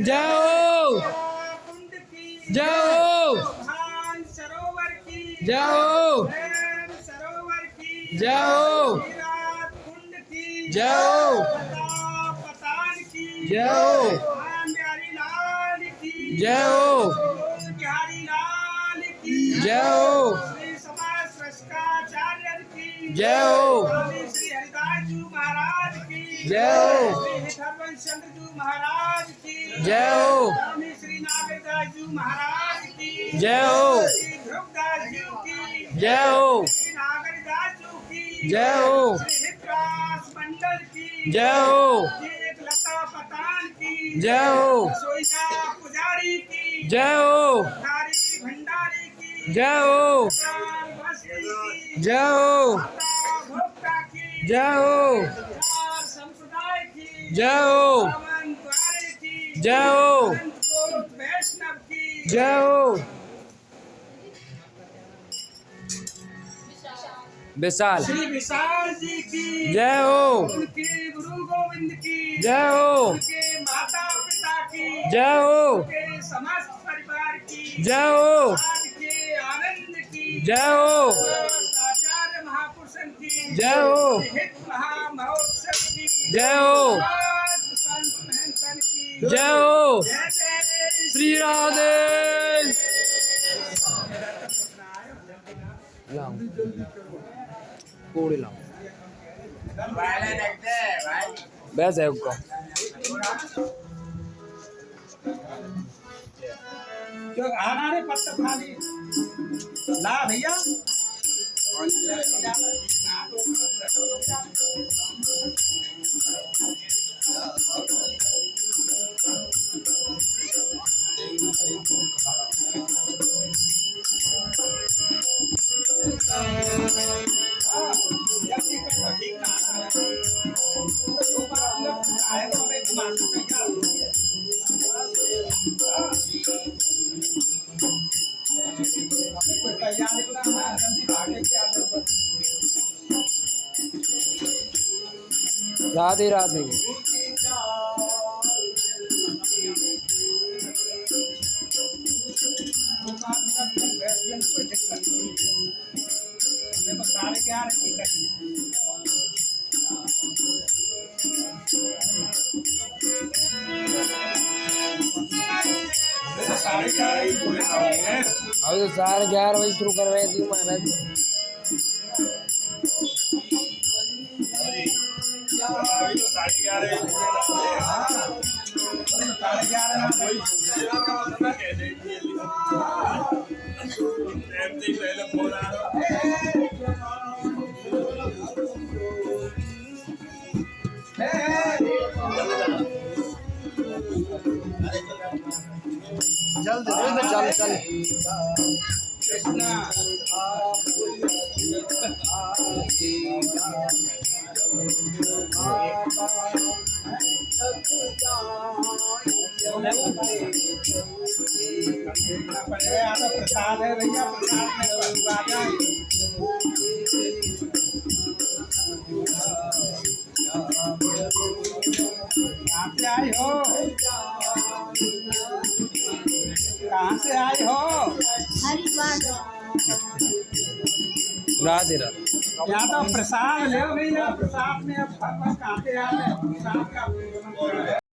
जाओ जाओ सरोवर की जाओ सरोवर की जाओ कुंड की जाओ पताल की जाओ बिहारी लाल की जाओ बिहारी लाल की जाओ श्री समाज भ्रष्टाचार्य की जाओ श्री हरिदास जी महाराज की जाओ श्री धर्मचंद्र जी महाराज की जाओ श्री नागरदास जी महाराज की जाओ श्री ध्रुवदास जी की जाओ श्री नागरदास जी की जाओ श्री हितरास मंडल की जाओ श्री एकलता पतान की जाओ सोईया पुजारी की जाओ धारी भंडारी की जाओ बस्ती की जाओ माता भोक्ता की जाओ संप्रदाय की जाओ बामन द्वारे की जाओ संत वैष्णव की जाओ विशाल श्री विशाल जी की जय हो उनके गुरु गोविंद की जय हो उनके माता पिता की जय हो उनके समस्त परिवार की जय हो आज के आनंद की जय हो आचार्य महापुरुषन की जय हो हित महामहोत्सव की जय हो संत महंतन की जय हो जय जय श्री राधे कोड़ी लाओ बस है उसका क्यों आना रे पत्ता खाली ला भैया राधे राधे अब तो 11:30 शुरू करवाई थी महाराज चल चल प्रसाद है भैया प्रसाद कहाँ से आई हो कहाँ से आई हो हरिद्वार राधे राधे यहाँ तो प्रसाद ले भैया प्रसाद में अब कहाँ से आए प्रसाद का